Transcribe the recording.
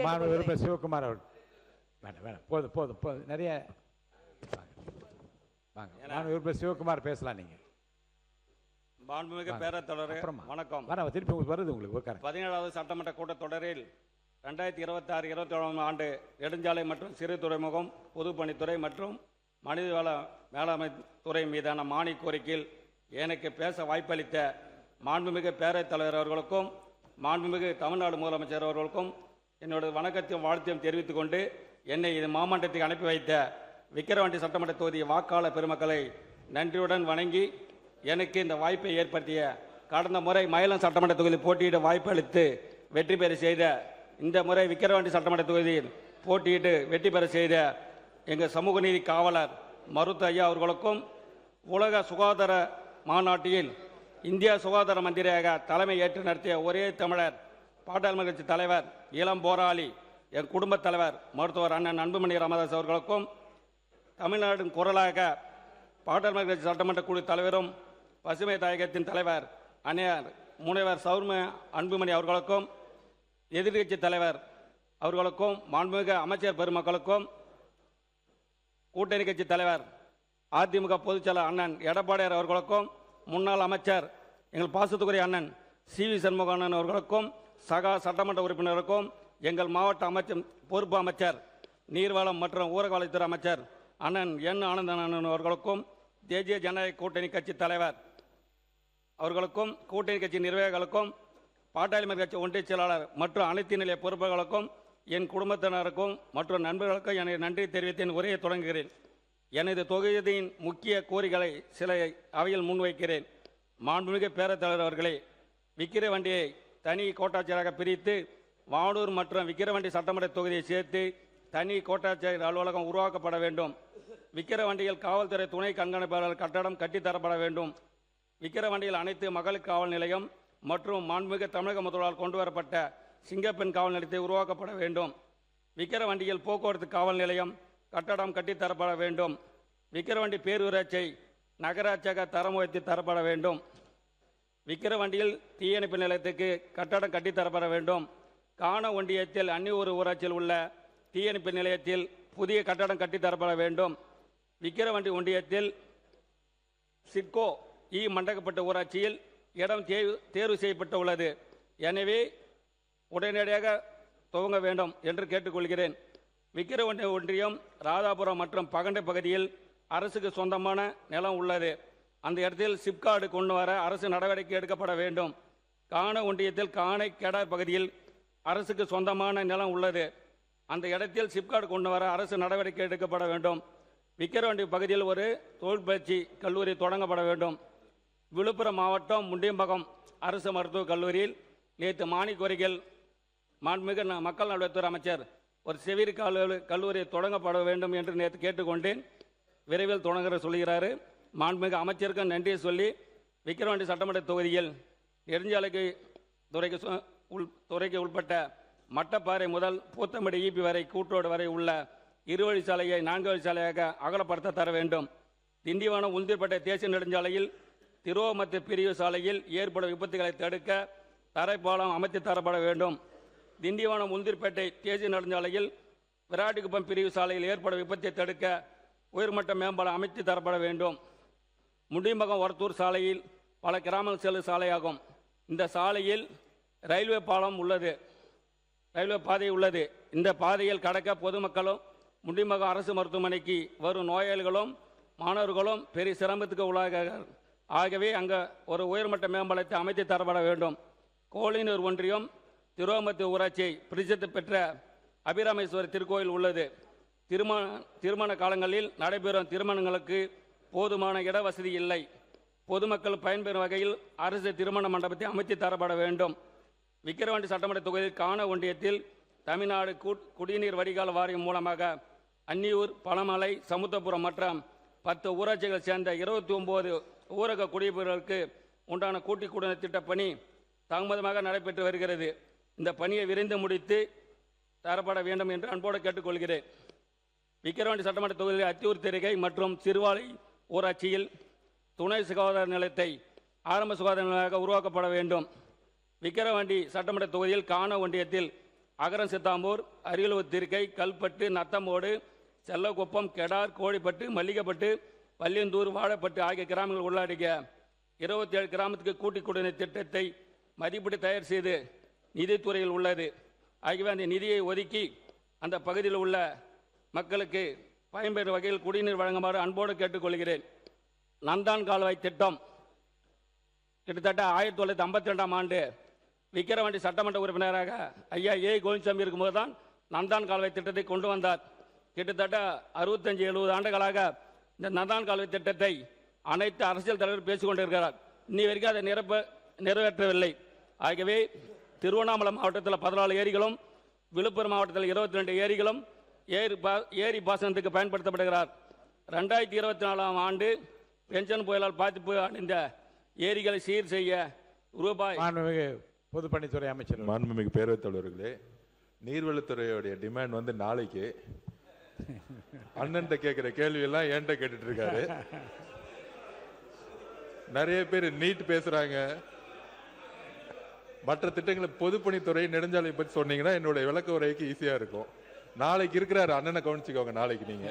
மாணவர் சிவகுமார் அவர்கள். வேணாம் போதும் போதும் போதும் நிறைய வாங்க. மாணவர் சிவகுமார் பேசலாம். நீங்கள் மாண்புமிகு பேரத்தொடர் வணக்கம். திருப்பி உங்களுக்கு வருது உங்களுக்கு. 17வது சட்டமன்ற கூட்டத்தொடரில் 2026-27 ஆண்டு நெடுஞ்சாலை மற்றும் சிறு துறைமுகம், பொதுப்பணித்துறை மற்றும் மனிதவள மேலாண்மை துறை மீதான மானிய கோரிக்கையில் எனக்கு பேச வாய்ப்பளித்த மாண்புமிகு பேரவைத் தலைவர் அவர்களுக்கும் மாண்புமிகு தமிழ்நாடு முதலமைச்சர் அவர்களுக்கும் என்னோட வணக்கத்தையும் வாழ்த்தையும் தெரிவித்துக் கொண்டு, என்னை இது மாமன்றத்துக்கு அனுப்பி வைத்த விக்கிரவாண்டி சட்டமன்ற தொகுதி வாக்காளர் பெருமக்களை நன்றியுடன் வணங்கி, எனக்கு இந்த வாய்ப்பை ஏற்படுத்திய கடந்த முறை மயிலம் சட்டமன்ற தொகுதியில் போட்டியிட வாய்ப்பு அளித்து வெற்றி பெற செய்த, இந்த முறை விக்கிரவாண்டி சட்டமன்ற தொகுதியில் போட்டியிட்டு வெற்றி பெற செய்த எங்கள் சமூக நீதி காவலர் மருத்து ஐயா அவர்களுக்கும், உலக சுகாதார மாநாட்டில் இந்தியா சுகாதார மந்திரியாக தலைமை ஏற்று நடத்திய ஒரே தமிழர் பாட்டாளி கட்சி தலைவர் இளம் போராளி என் குடும்பத் தலைவர் மருத்துவர் அண்ணன் அன்புமணி ராமதாஸ் அவர்களுக்கும், தமிழ்நாட்டின் குரலாக பாட்டாளி கட்சி சட்டமன்ற குழு தலைவரும் பசுமை தாயகத்தின் தலைவர் அன்னையார் முனைவர் சௌர்ம அன்புமணி அவர்களுக்கும், எதிர்கட்சி தலைவர் அவர்களுக்கும், மாண்புமிகு அமைச்சர் பெருமக்களுக்கும், கூட்டணி கட்சி தலைவர் அதிமுக பொதுச்செயலாளர் அண்ணன் எடப்பாடியார் அவர்களுக்கும், முன்னாள் அமைச்சர் எங்கள் பாசத்துக்குரிய அண்ணன் சி.வி. சண்முகண்ணன் அவர்களுக்கும், சகா சட்டமன்ற உறுப்பினருக்கும், எங்கள் மாவட்ட அமைச்சர் பொறுப்பு அமைச்சர் நீர்வளம் மற்றும் ஊரக வளர்ச்சித்துறை அமைச்சர் அண்ணன் என் ஆனந்தன் அவர்களுக்கும், தேசிய ஜனநாயக கூட்டணி கட்சி தலைவர் அவர்களுக்கும், கூட்டணி கட்சி நிர்வாகிகளுக்கும், பாட்டாளி கட்சி ஒன்றிய செயலாளர் மற்றும் அனைத்து நிலைய பொறுப்புகளுக்கும், என் குடும்பத்தினருக்கும் மற்றும் நண்பர்களுக்கும் எனது நன்றி தெரிவித்தேன். உரையை தொடங்குகிறேன். எனது தொகுதியின் முக்கிய கோரிக்கைகளை சில அவையில் முன்வைக்கிறேன். மாண்புமிகு பேரத்தலைவர் அவர்களே, விக்கிரவாண்டியை தனி கோட்டாட்சியராக பிரித்து வானூர் மற்றும் விக்கிரவாண்டி சட்டமன்ற தொகுதியை சேர்த்து தனி கோட்டாட்சியர் அலுவலகம் உருவாக்கப்பட வேண்டும். விக்கிரவாண்டியில் காவல்துறை துணை கண்காணிப்பாளர் கட்டடம் கட்டித்தரப்பட வேண்டும். விக்கிரவாண்டியில் அனைத்து மகளிர் காவல் நிலையம் மற்றும் மாண்புமிகு தமிழக முதல்வரால் கொண்டுவரப்பட்ட சிங்கப்பெண் காவல் நிலையத்தை உருவாக்கப்பட வேண்டும். விக்கிரவாண்டியில் போக்குவரத்து காவல் நிலையம் கட்டடம் கட்டித்தரப்பட வேண்டும். விக்கிரவாண்டி பேரூராட்சி நகராட்சியாக தரம் உயர்த்தி தரப்பட வேண்டும். விக்கிரவாண்டியில் தீயணைப்பு நிலையத்துக்கு கட்டடம் கட்டித்தரப்பட வேண்டும். காண ஒன்றியத்தில் அந்நியூர் ஊராட்சியில் உள்ள தீயணைப்பு நிலையத்தில் புதிய கட்டடம் கட்டித்தரப்பட வேண்டும். விக்கிரவாண்டி ஒன்றியத்தில் சிட்கோ மண்டகப்பட்ட ஊராட்சியில் இடம் தேர்வு செய்யப்பட்டு உள்ளது. எனவே உடனடியாக துவங்க வேண்டும் என்று கேட்டுக்கொள்கிறேன். விக்கிரவாண்டி ஒன்றியம் ராதாபுரம் மற்றும் பகண்டை பகுதியில் அரசுக்கு சொந்தமான நிலம் உள்ளது. அந்த இடத்தில் சிப்கார்டு கொண்டு வர அரசு நடவடிக்கை எடுக்கப்பட வேண்டும். காண ஒன்றியத்தில் காணை கெடா பகுதியில் அரசுக்கு சொந்தமான நிலம் உள்ளது. அந்த இடத்தில் சிப்கார்டு கொண்டு வர அரசு நடவடிக்கை எடுக்கப்பட வேண்டும். விக்கிரவாண்டி பகுதியில் ஒரு தொழிற்பயிற்சி கல்லூரி தொடங்கப்பட வேண்டும். விழுப்புரம் மாவட்டம் முண்டியம்பகம் அரசு மருத்துவக் கல்லூரியில் நேற்று மானிய கோரிக்கையில் மாண்புமிகு மக்கள் நல்வாழ்வுத்துறை அமைச்சர் ஒரு செவிரி கல்லூரி தொடங்கப்பட வேண்டும் என்று நேற்று கேட்டுக்கொண்டேன். விரைவில் தொடங்குற சொல்கிறாரு. மாண்புமிகு அமைச்சருக்கு நன்றியை சொல்லி, விக்கிரவாண்டி சட்டமன்ற தொகுதியில் நெடுஞ்சாலைக்கு துறைக்கு உட்பட்ட மட்டப்பாறை முதல் பூத்தமடி ஈபி வரை கூட்டோடு வரை உள்ள இருவழி சாலையை 4 வழி சாலையாக அகலப்படுத்த தர வேண்டும். திண்டிவனம் உளுந்தூர்பேட்டை தேசிய நெடுஞ்சாலையில் திருவோமத்து பிரிவு சாலையில் ஏற்படும் விபத்துகளை தடுக்க தரைப்பாலம் அமைத்து தரப்பட வேண்டும். திண்டிவனம் உளுந்தூர்பேட்டை தேசிய நெடுஞ்சாலையில் விராட்டிக்குப்பம் பிரிவு சாலையில் ஏற்படும் விபத்தை தடுக்க உயர்மட்ட மேம்பாலம் அமைத்து தரப்பட வேண்டும். முண்டியம்பகம் ஒரத்தூர் சாலையில் பல கிராமங்கள் செல்லும் சாலையாகும். இந்த சாலையில் ரயில்வே பாலம் உள்ளது, ரயில்வே பாதை உள்ளது. இந்த பாதையில் கடக்க பொதுமக்களும் முண்டியம்பகம் அரசு மருத்துவமனைக்கு வரும் நோயாளிகளும் மாணவர்களும் பெரிய சிரமத்துக்கு உள்ளாகிறார்கள். ஆகவே அங்கே ஒரு உயர்மட்ட மேம்பாலத்தை அமைத்து தரப்பட வேண்டும். கோழினூர் ஒன்றியம் திருவமத்து ஊராட்சியை பிரசித்தி பெற்ற அபிராமேஸ்வரர் திருக்கோயில் உள்ளது. திருமண காலங்களில் நடைபெறும் திருமணங்களுக்கு போதுமான இட வசதி இல்லை. பொதுமக்கள் பயன்பெறும் வகையில் அரசு திருமண மண்டபத்தை அமைத்து தரப்பட வேண்டும். விக்கிரவாண்டி சட்டமன்ற தொகுதியில் காண ஒன்றியத்தில் தமிழ்நாடு குடிநீர் வடிகால் வாரியம் மூலமாக அன்னியூர், பழமலை, சமுத்திரபுரம் மற்றும் 10 ஊராட்சிகள் சேர்ந்த 29 ஊரக குடியிருப்புகளுக்கு உண்டான கூட்டி குடிநீர் திட்ட பணி தாமதமாக நடைபெற்று வருகிறது. இந்த பணியை விரைந்து முடித்து தரப்பட வேண்டும் என்று அன்போடு கேட்டுக்கொள்கிறேன். விக்கிரவாண்டி சட்டமன்ற தொகுதியில் அத்தியூர் திரிகை மற்றும் சிறுவாலை ஊராட்சியில் துணை சுகாதார நிலையத்தை ஆரம்ப சுகாதார நிலையமாக உருவாக்கப்பட வேண்டும். விக்கிரவாண்டி சட்டமன்ற தொகுதியில் காண ஒன்றியத்தில் அகரம் சித்தாம்பூர், அரியலூர் திருக்கை, கல்பட்டு, நத்தமோடு, செல்லக்குப்பம், கெடார், கோழிப்பட்டு, மல்லிகைப்பட்டு, பள்ளியந்தூர், வாழைப்பட்டு ஆகிய கிராமங்கள் உள்ளடக்கிய 27 கிராமத்துக்கு கூட்டி குடிநீர் திட்டத்தை மதிப்பீடு தயார் செய்து நிதித்துறையில் உள்ளது. ஆகியவை அந்த நிதியை ஒதுக்கி அந்த பகுதியில் உள்ள மக்களுக்கு பயன்பெறும் வகையில் குடிநீர் வழங்குமாறு அன்போடு கேட்டுக்கொள்கிறேன். நந்தான் கால்வாய் திட்டம் கிட்டத்தட்ட 1952ஆம் ஆண்டு விக்கிரவாண்டி சட்டமன்ற உறுப்பினராக ஐயா ஏ கோவிந்தசாமி இருக்கும்போது தான் நந்தான் கால்வாய் திட்டத்தை கொண்டு வந்தார். கிட்டத்தட்ட 65-70 ஆண்டுகளாக இந்த நந்தான் கால்வாய் திட்டத்தை அனைத்து அரசியல் தலைவர்கள் பேசிக் கொண்டிருக்கிறார். இன்னி வரைக்கும் அதை நிறைவேற்றவில்லை. ஆகவே திருவண்ணாமலை மாவட்டத்தில் 14 ஏரிகளும், விழுப்புரம் மாவட்டத்தில் 22 ஏரிகளும் ஏரி பாசனத்துக்கு பயன்படுத்தப்படுகிறார். 2024ஆம் ஆண்டு பென்ஷன் புயலால் பாதிப்பு அடைந்த ஏரிகளை சீர் செய்ய ரூபாய் மாண்புமிகு பொதுப்பணித்துறை அமைச்சர். மாண்புமிகு பேரவைத் தலைவர்களே, நீர்வளத்துறையோடைய டிமாண்ட் வந்து நாளைக்கு அண்ணன் கேட்கிற கேள்வி எல்லாம் என்கிட்ட கேட்டுட்டு இருக்காரு. நிறைய பேர் நீட் பேசுறாங்க. மற்ற திட்டங்களை பொதுப்பணித்துறை நெடுஞ்சாலை பற்றி சொன்னீங்கன்னா என்னுடைய விளக்க உரைக்கு ஈஸியா இருக்கும். நாளைக்கு இருக்கிறாரு அண்ணனை கவனிச்சுக்கோங்க. நாளைக்கு நீங்க